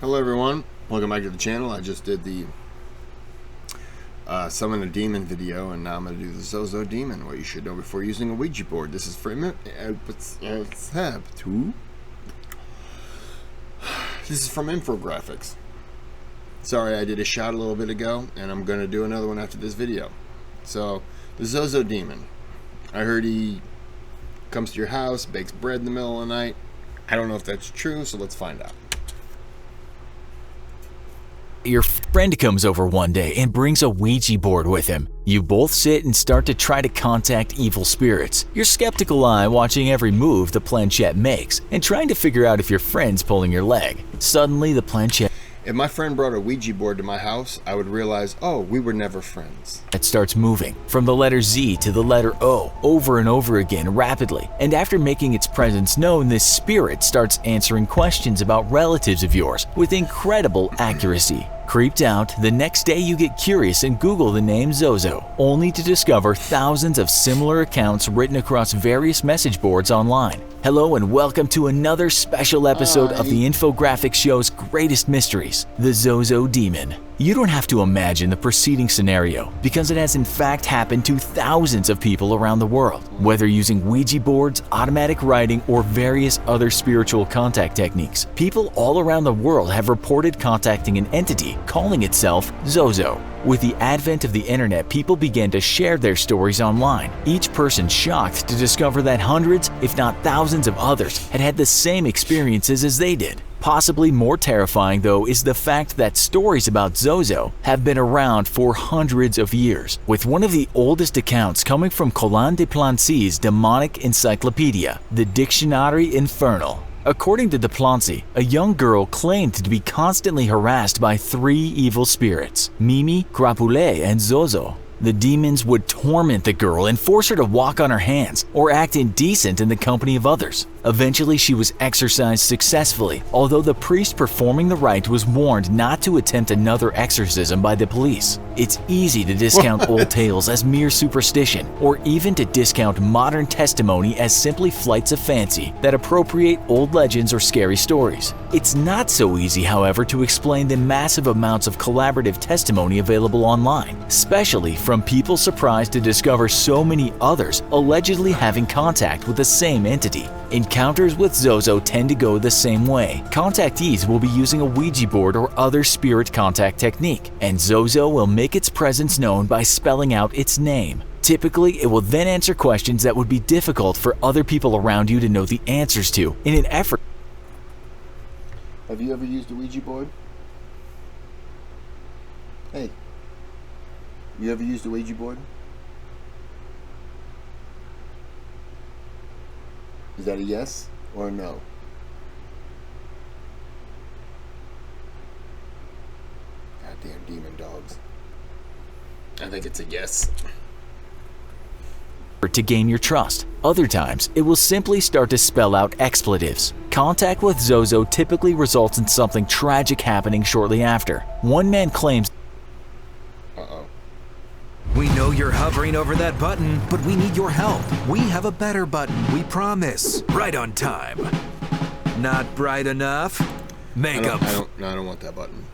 Hello everyone, welcome back to the channel. I just did the Summon a Demon video, and now I'm going to do the Zozo Demon, what you should know before using a Ouija board. This is from Infographics. Sorry, I did a shot a little bit ago, and I'm going to do another one after this video. So, the Zozo Demon. I heard he comes to your house, bakes bread in the middle of the night. I don't know if that's true, so let's find out. Your friend comes over one day and brings a Ouija board with him. You both sit and start to try to contact evil spirits, your skeptical eye watching every move the planchette makes and trying to figure out if your friend's pulling your leg. Suddenly the planchette If my friend brought a Ouija board to my house, I would realize, oh, we were never friends. It starts moving from the letter Z to the letter O over and over again rapidly, and after making its presence known, this spirit starts answering questions about relatives of yours with incredible accuracy. Creeped out, the next day you get curious and Google the name Zozo, only to discover thousands of similar accounts written across various message boards online. Hello and welcome to another special episode of the Infographics show's greatest mysteries, the Zozo Demon. You don't have to imagine the preceding scenario, because it has in fact happened to thousands of people around the world. Whether using Ouija boards, automatic writing, or various other spiritual contact techniques, people all around the world have reported contacting an entity calling itself Zozo. With the advent of the internet, people began to share their stories online, each person shocked to discover that hundreds, if not thousands of others had had the same experiences as they did. Possibly more terrifying, though, is the fact that stories about Zozo have been around for hundreds of years, with one of the oldest accounts coming from Colin de Plancy's demonic encyclopedia, the Dictionary Infernal. According to de Plancy, a young girl claimed to be constantly harassed by three evil spirits, Mimi, Crapule, and Zozo. The demons would torment the girl and force her to walk on her hands or act indecent in the company of others. Eventually, she was exorcised successfully, although the priest performing the rite was warned not to attempt another exorcism by the police. It's easy to discount old tales as mere superstition, or even to discount modern testimony as simply flights of fancy that appropriate old legends or scary stories. It's not so easy, however, to explain the massive amounts of collaborative testimony available online, especially from people surprised to discover so many others allegedly having contact with the same entity. Encounters with Zozo tend to go the same way. Contactees will be using a Ouija board or other spirit contact technique, and Zozo will make its presence known by spelling out its name. Typically, it will then answer questions that would be difficult for other people around you to know the answers to in an effort. Have you ever used a Ouija board? Hey, you ever used a Ouija board? Is that a yes or a no? Goddamn demon dogs. I think it's a yes. To gain your trust. Other times, it will simply start to spell out expletives. Contact with Zozo typically results in something tragic happening shortly after. One man claims, "We know you're hovering over that button, but we need your help. We have a better button, we promise. Right on time. Not bright enough? I don't want that button.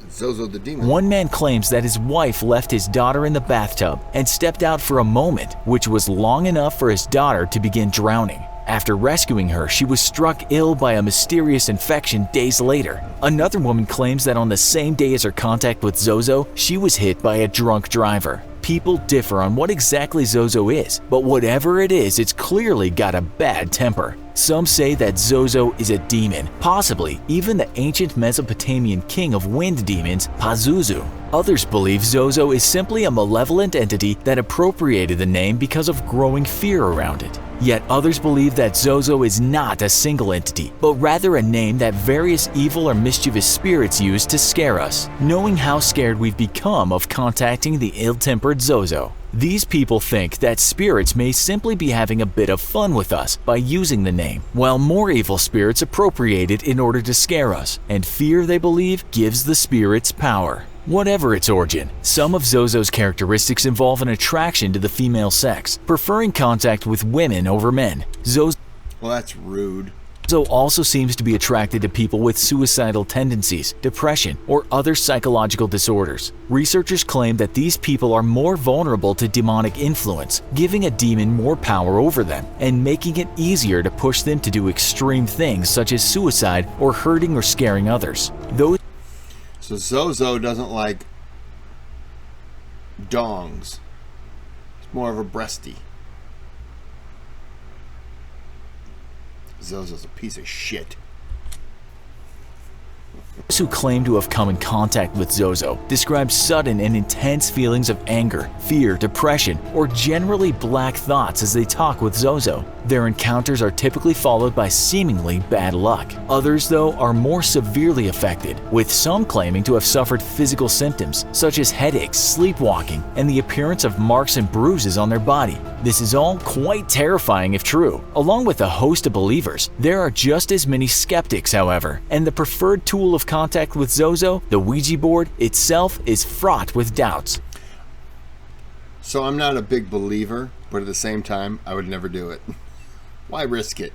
It's Zozo the Demon." One man claims that his wife left his daughter in the bathtub and stepped out for a moment, which was long enough for his daughter to begin drowning. After rescuing her, she was struck ill by a mysterious infection days later. Another woman claims that on the same day as her contact with Zozo, she was hit by a drunk driver. People differ on what exactly Zozo is, but whatever it is, it's clearly got a bad temper. Some say that Zozo is a demon, possibly even the ancient Mesopotamian king of wind demons, Pazuzu. Others believe Zozo is simply a malevolent entity that appropriated the name because of growing fear around it. Yet others believe that Zozo is not a single entity, but rather a name that various evil or mischievous spirits use to scare us. Knowing how scared we've become of contacting the ill-tempered Zozo, these people think that spirits may simply be having a bit of fun with us by using the name, while more evil spirits appropriate it in order to scare us, and fear, they believe, gives the spirits power. Whatever its origin, some of Zozo's characteristics involve an attraction to the female sex, preferring contact with women over men. Well, that's rude. Zozo also seems to be attracted to people with suicidal tendencies, depression, or other psychological disorders. Researchers claim that these people are more vulnerable to demonic influence, giving a demon more power over them and making it easier to push them to do extreme things such as suicide or hurting or scaring others. So Zozo doesn't like dongs. It's more of a breasty. Zozo's a piece of shit. Those who claim to have come in contact with Zozo describe sudden and intense feelings of anger, fear, depression, or generally black thoughts as they talk with Zozo. Their encounters are typically followed by seemingly bad luck. Others, though, are more severely affected, with some claiming to have suffered physical symptoms such as headaches, sleepwalking, and the appearance of marks and bruises on their body. This is all quite terrifying if true. Along with a host of believers, there are just as many skeptics, however, and the preferred tool of contact with Zozo, the Ouija board itself, is fraught with doubts. So I'm not a big believer, but at the same time, I would never do it. Why risk it?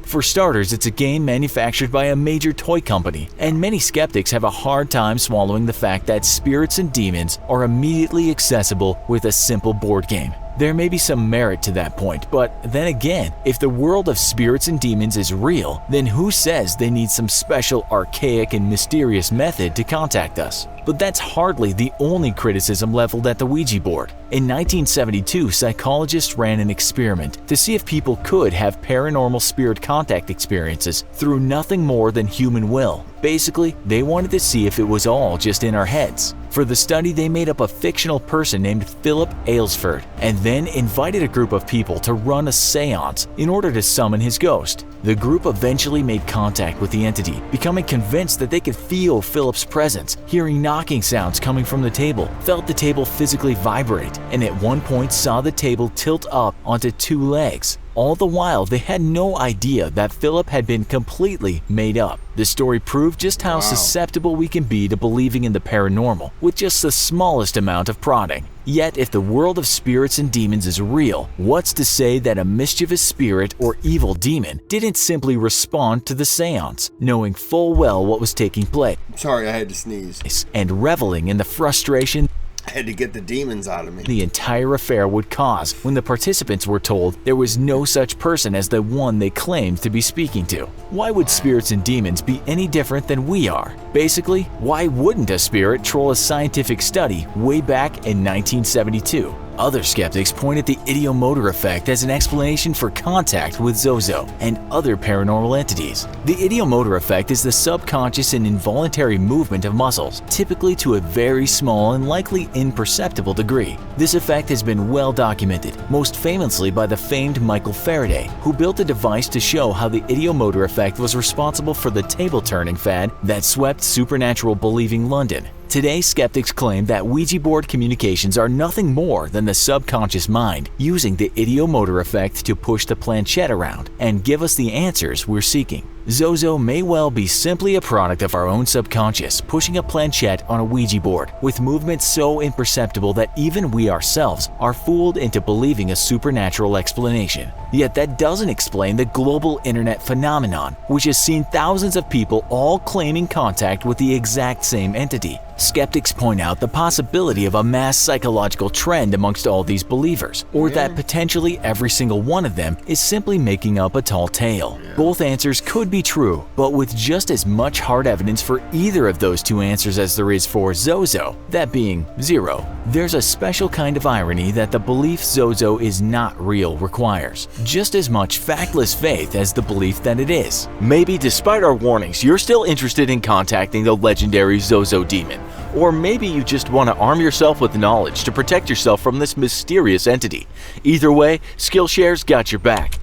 For starters, it's a game manufactured by a major toy company, and many skeptics have a hard time swallowing the fact that spirits and demons are immediately accessible with a simple board game. There may be some merit to that point, but then again, if the world of spirits and demons is real, then who says they need some special archaic and mysterious method to contact us? But that's hardly the only criticism leveled at the Ouija board. In 1972, psychologists ran an experiment to see if people could have paranormal spirit contact experiences through nothing more than human will. Basically, they wanted to see if it was all just in our heads. For the study, they made up a fictional person named Philip Aylesford and then invited a group of people to run a seance in order to summon his ghost. The group eventually made contact with the entity, becoming convinced that they could feel Philip's presence, hearing knocking sounds coming from the table, felt the table physically vibrate, and at one point saw the table tilt up onto two legs. All the while, they had no idea that Philip had been completely made up. The story proved just how susceptible we can be to believing in the paranormal with just the smallest amount of prodding. Yet, if the world of spirits and demons is real, what's to say that a mischievous spirit or evil demon didn't simply respond to the seance, knowing full well what was taking place? Sorry, I had to sneeze. And reveling in the frustration I had to get the demons out of me. The entire affair would cause when the participants were told there was no such person as the one they claimed to be speaking to. Why would spirits and demons be any different than we are? Basically, why wouldn't a spirit troll a scientific study way back in 1972? Other skeptics point at the ideomotor effect as an explanation for contact with Zozo and other paranormal entities. The ideomotor effect is the subconscious and involuntary movement of muscles, typically to a very small and likely imperceptible degree. This effect has been well documented, most famously by the famed Michael Faraday, who built a device to show how the ideomotor effect was responsible for the table-turning fad that swept supernatural-believing London. Today, skeptics claim that Ouija board communications are nothing more than the subconscious mind using the ideomotor effect to push the planchette around and give us the answers we're seeking. Zozo may well be simply a product of our own subconscious pushing a planchette on a Ouija board with movements so imperceptible that even we ourselves are fooled into believing a supernatural explanation. Yet that doesn't explain the global internet phenomenon, which has seen thousands of people all claiming contact with the exact same entity. Skeptics point out the possibility of a mass psychological trend amongst all these believers, or that potentially every single one of them is simply making up a tall tale. Both answers could be true, but with just as much hard evidence for either of those two answers as there is for Zozo, that being zero. There's a special kind of irony that the belief Zozo is not real requires just as much factless faith as the belief that it is. Maybe despite our warnings, you're still interested in contacting the legendary Zozo demon. Or maybe you just want to arm yourself with knowledge to protect yourself from this mysterious entity. Either way, Skillshare's got your back.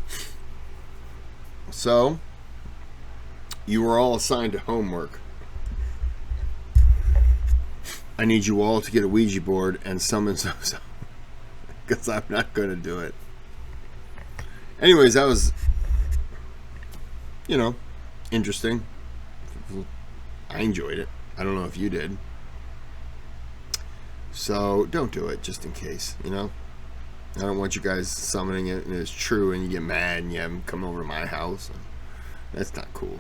So, you were all assigned to homework. I need you all to get a Ouija board and summon Zozo. Because I'm not going to do it. Anyways, that was, interesting. I enjoyed it. I don't know if you did. So, don't do it, just in case, I don't want you guys summoning it and it's true and you get mad and you have them come over to my house. That's not cool.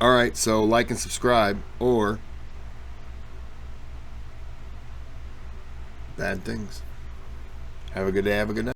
Alright, so like and subscribe, or bad things. Have a good day, have a good night.